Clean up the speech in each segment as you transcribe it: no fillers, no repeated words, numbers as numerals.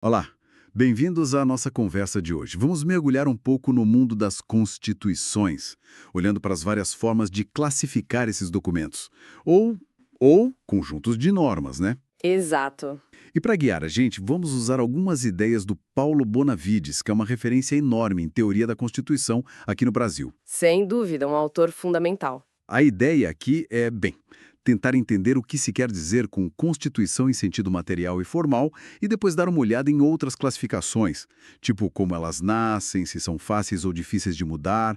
Olá, bem-vindos à nossa conversa de hoje. Vamos mergulhar um pouco no mundo das constituições, olhando para as várias formas de classificar esses documentos, ou, ou conjuntos de normas, né? Exato. E para guiar a gente, vamos usar algumas ideias do Paulo Bonavides, que é uma referência enorme em teoria da Constituição aqui no Brasil. Sem dúvida, um autor fundamental. A ideia aqui é, bem, tentar entender o que se quer dizer com constituição em sentido material e formal e depois dar uma olhada em outras classificações, tipo como elas nascem, se são fáceis ou difíceis de mudar,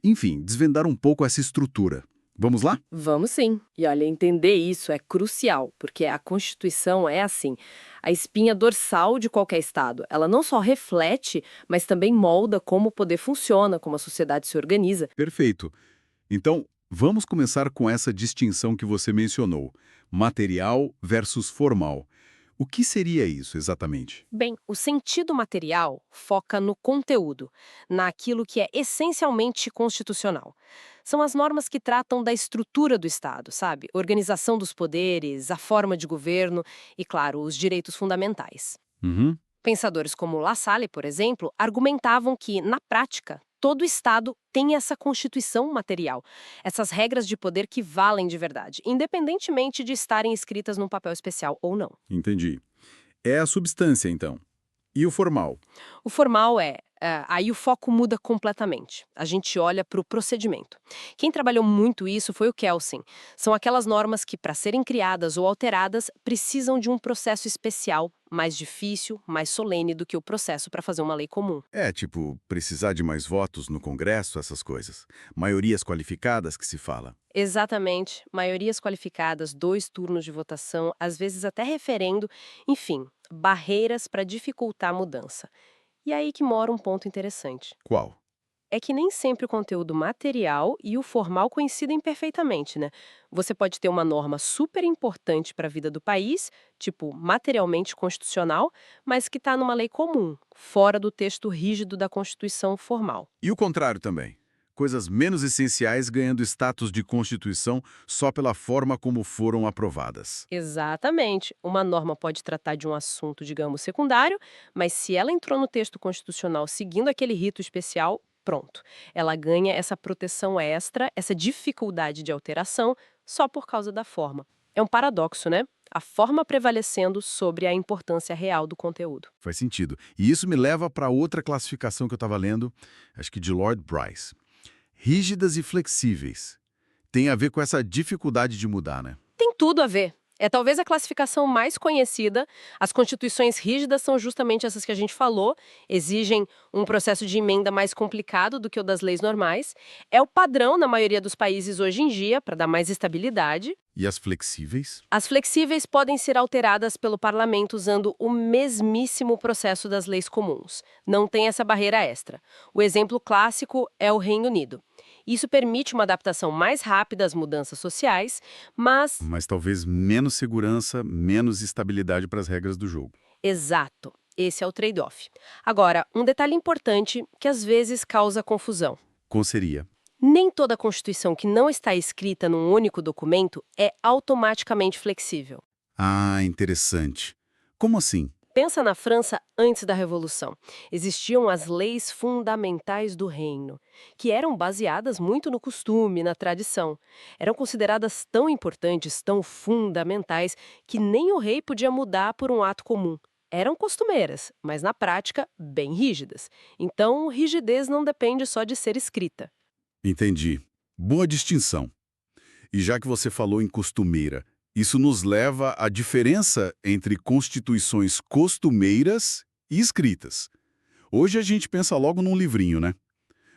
enfim, desvendar um pouco essa estrutura. Vamos lá? Vamos sim. E olha, entender isso é crucial, porque a Constituição é assim, a espinha dorsal de qualquer Estado. Ela não só reflete, mas também molda como o poder funciona, como a sociedade se organiza. Perfeito. Então, vamos começar com essa distinção que você mencionou, material versus formal. O que seria isso exatamente? Bem, o sentido material foca no conteúdo, naquilo que é essencialmente constitucional. São as normas que tratam da estrutura do Estado, sabe? Organização dos poderes, a forma de governo e, claro, os direitos fundamentais. Uhum. Pensadores como La Salle, por exemplo, argumentavam que, na prática, todo Estado tem essa constituição material, essas regras de poder que valem de verdade, independentemente de estarem escritas num papel especial ou não. Entendi. É a substância, então. E o formal? O formal aí o foco muda completamente. A gente olha para o procedimento. Quem trabalhou muito isso foi o Kelsen. São aquelas normas que, para serem criadas ou alteradas, precisam de um processo especial, mais difícil, mais solene do que o processo para fazer uma lei comum. É, tipo, precisar de mais votos no Congresso, essas coisas. Maiorias qualificadas que se fala. Exatamente. Maiorias qualificadas, 2 turnos de votação, às vezes até referendo, enfim, barreiras para dificultar a mudança. E aí que mora um ponto interessante. Qual? É que nem sempre o conteúdo material e o formal coincidem perfeitamente, né? Você pode ter uma norma super importante para a vida do país, tipo materialmente constitucional, mas que está numa lei comum, fora do texto rígido da Constituição formal. E o contrário também. Coisas menos essenciais ganhando status de Constituição só pela forma como foram aprovadas. Exatamente. Uma norma pode tratar de um assunto, digamos, secundário, mas se ela entrou no texto constitucional seguindo aquele rito especial, pronto. Ela ganha essa proteção extra, essa dificuldade de alteração, só por causa da forma. É um paradoxo, né? A forma prevalecendo sobre a importância real do conteúdo. Faz sentido. E isso me leva para outra classificação que eu estava lendo, acho que de Lord Bryce. Rígidas e flexíveis. Tem a ver com essa dificuldade de mudar, né? Tem tudo a ver. É talvez a classificação mais conhecida. As constituições rígidas são justamente essas que a gente falou, exigem um processo de emenda mais complicado do que o das leis normais. É o padrão na maioria dos países hoje em dia, para dar mais estabilidade. E as flexíveis? As flexíveis podem ser alteradas pelo parlamento usando o mesmíssimo processo das leis comuns. Não tem essa barreira extra. O exemplo clássico é o Reino Unido. Isso permite uma adaptação mais rápida às mudanças sociais, mas Mas talvez menos segurança, menos estabilidade para as regras do jogo. exato, esse é o trade-off. Agora, um detalhe importante que às vezes causa confusão. Qual seria? Nem toda Constituição que não está escrita num único documento é automaticamente flexível. Ah, interessante. Como assim? Pensa na França antes da Revolução. Existiam as leis fundamentais do reino, que eram baseadas muito no costume, na tradição. Eram consideradas tão importantes, tão fundamentais, que nem o rei podia mudar por um ato comum. Eram costumeiras, mas na prática bem rígidas. Então, rigidez não depende só de ser escrita. Entendi. Boa distinção. E já que você falou em costumeira, isso nos leva à diferença entre constituições costumeiras e escritas. Hoje a gente pensa logo num livrinho, né?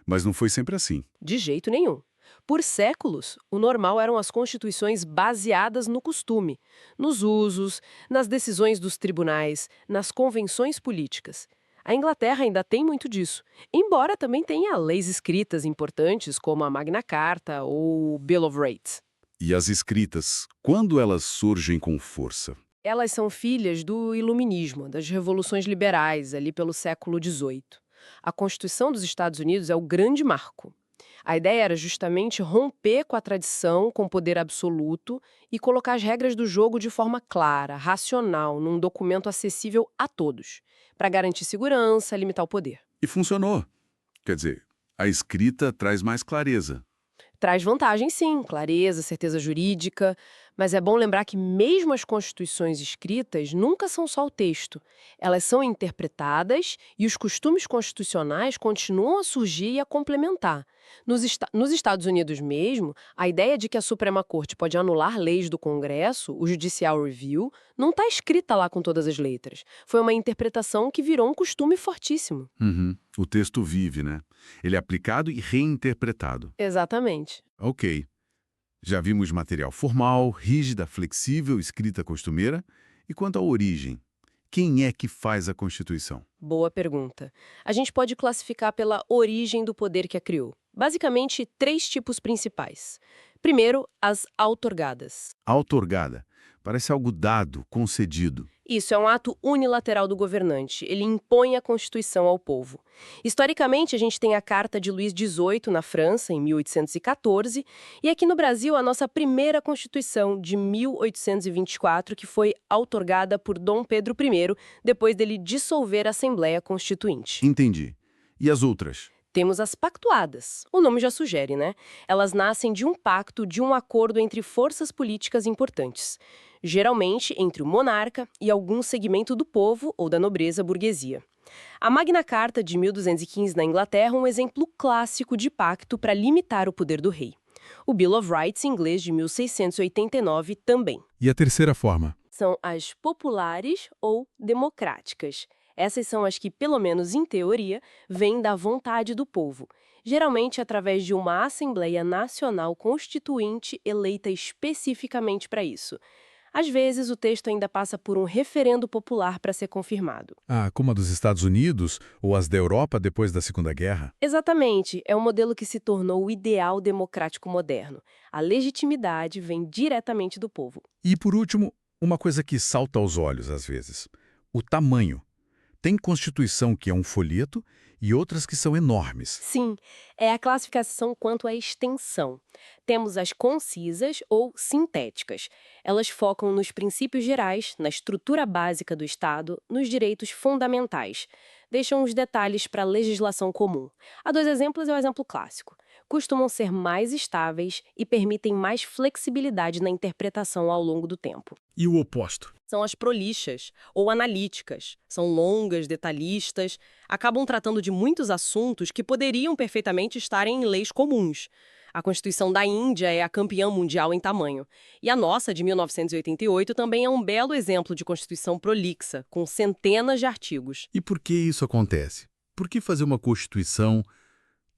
Mas não foi sempre assim. De jeito nenhum. Por séculos, o normal eram as constituições baseadas no costume, nos usos, nas decisões dos tribunais, nas convenções políticas. A Inglaterra ainda tem muito disso, embora também tenha leis escritas importantes como a Magna Carta ou o Bill of Rights. E as escritas, quando elas surgem com força? Elas são filhas do Iluminismo, das revoluções liberais, ali pelo século XVIII. A Constituição dos Estados Unidos é o grande marco. A ideia era justamente romper com a tradição, com poder absoluto e colocar as regras do jogo de forma clara, racional, num documento acessível a todos, para garantir segurança, limitar o poder. E funcionou. Quer dizer, a escrita traz mais clareza. Traz vantagem, sim, clareza, certeza jurídica, mas é bom lembrar que mesmo as constituições escritas nunca são só o texto. Elas são interpretadas e os costumes constitucionais continuam a surgir e a complementar. Nos Estados Unidos mesmo, a ideia de que a Suprema Corte pode anular leis do Congresso, o Judicial Review, não está escrita lá com todas as letras. Foi uma interpretação que virou um costume fortíssimo. Uhum. O texto vive, né? Ele é aplicado e reinterpretado. Exatamente. Ok. Já vimos material formal, rígida, flexível, escrita costumeira. E quanto à origem? Quem é que faz a Constituição? Boa pergunta. A gente pode classificar pela origem do poder que a criou. Basicamente, três tipos principais. Primeiro, as outorgadas. A outorgada. Parece algo dado, concedido. Isso é um ato unilateral do governante. Ele impõe a Constituição ao povo. Historicamente, a gente tem a Carta de Luís XVIII na França, em 1814, e aqui no Brasil, a nossa primeira Constituição, de 1824, que foi outorgada por Dom Pedro I, depois dele dissolver a Assembleia Constituinte. Entendi. E as outras? Temos as pactuadas. O nome já sugere, né? Elas nascem de um pacto, de um acordo entre forças políticas importantes, geralmente entre o monarca e algum segmento do povo ou da nobreza burguesia. A Magna Carta de 1215 na Inglaterra é um exemplo clássico de pacto para limitar o poder do rei. O Bill of Rights inglês de 1689 também. E a terceira forma? São as populares ou democráticas. Essas são as que, pelo menos em teoria, vêm da vontade do povo, geralmente através de uma Assembleia Nacional Constituinte eleita especificamente para isso. Às vezes, o texto ainda passa por um referendo popular para ser confirmado. Ah, como a dos Estados Unidos ou as da Europa depois da Segunda Guerra? Exatamente, é um modelo que se tornou o ideal democrático moderno. A legitimidade vem diretamente do povo. E, por último, uma coisa que salta aos olhos às vezes: o tamanho. Tem Constituição que é um folheto e outras que são enormes. Sim, é a classificação quanto à extensão. Temos as concisas ou sintéticas. Elas focam nos princípios gerais, na estrutura básica do Estado, nos direitos fundamentais. Deixam os detalhes para a legislação comum. Há dois exemplos e o exemplo clássico. Costumam ser mais estáveis e permitem mais flexibilidade na interpretação ao longo do tempo. E o oposto? São as prolixas ou analíticas. São longas, detalhistas, acabam tratando de muitos assuntos que poderiam perfeitamente estar em leis comuns. A Constituição da Índia é a campeã mundial em tamanho. E a nossa, de 1988, também é um belo exemplo de Constituição prolixa, com centenas de artigos. E por que isso acontece? Por que fazer uma Constituição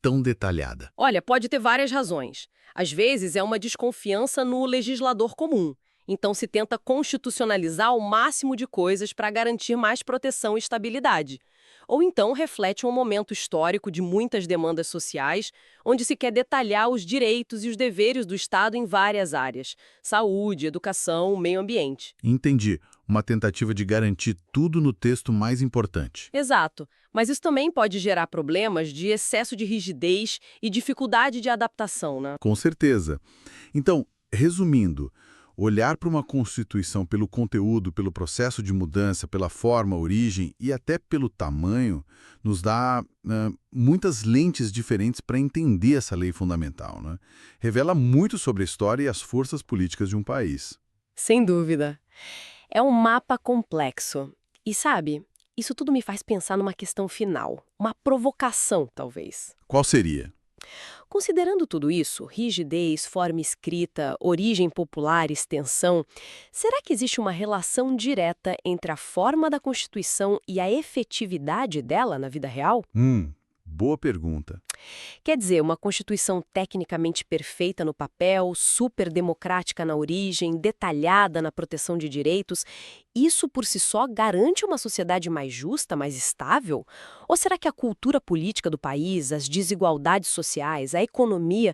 tão detalhada? Olha, pode ter várias razões. Às vezes é uma desconfiança no legislador comum. Então se tenta constitucionalizar o máximo de coisas para garantir mais proteção e estabilidade. Ou então reflete um momento histórico de muitas demandas sociais, onde se quer detalhar os direitos e os deveres do Estado em várias áreas: saúde, educação, meio ambiente. Entendi. Uma tentativa de garantir tudo no texto mais importante. Exato, mas isso também pode gerar problemas de excesso de rigidez e dificuldade de adaptação, né? Com certeza. Então, resumindo, olhar para uma Constituição pelo conteúdo, pelo processo de mudança, pela forma, origem e até pelo tamanho, nos dá muitas lentes diferentes para entender essa lei fundamental, né? Revela muito sobre a história e as forças políticas de um país. Sem dúvida. É um mapa complexo. E sabe, isso tudo me faz pensar numa questão final, uma provocação, talvez. Qual seria? Considerando tudo isso, rigidez, forma escrita, origem popular, extensão, será que existe uma relação direta entre a forma da Constituição e a efetividade dela na vida real? Boa pergunta. Quer dizer, uma Constituição tecnicamente perfeita no papel, super democrática na origem, detalhada na proteção de direitos, isso por si só garante uma sociedade mais justa, mais estável? Ou será que a cultura política do país, as desigualdades sociais, a economia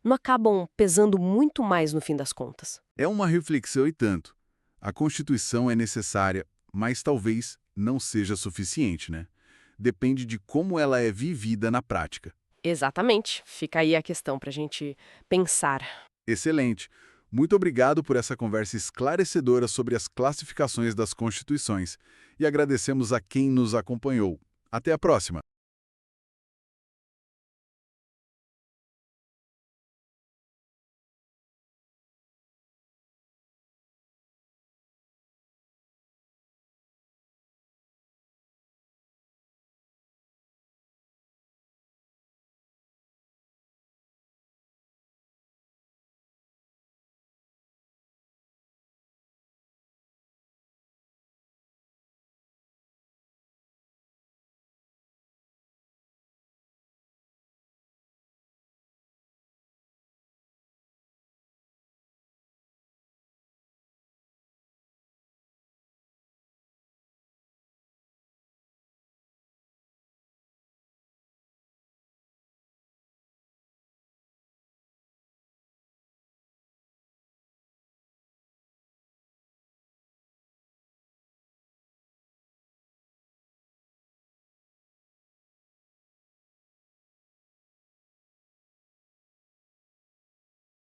não acabam pesando muito mais no fim das contas? É uma reflexão e tanto. A Constituição é necessária, mas talvez não seja suficiente, né? Depende de como ela é vivida na prática. Exatamente. Fica aí a questão para a gente pensar. Excelente. Muito obrigado por essa conversa esclarecedora sobre as classificações das constituições. E agradecemos a quem nos acompanhou. Até a próxima!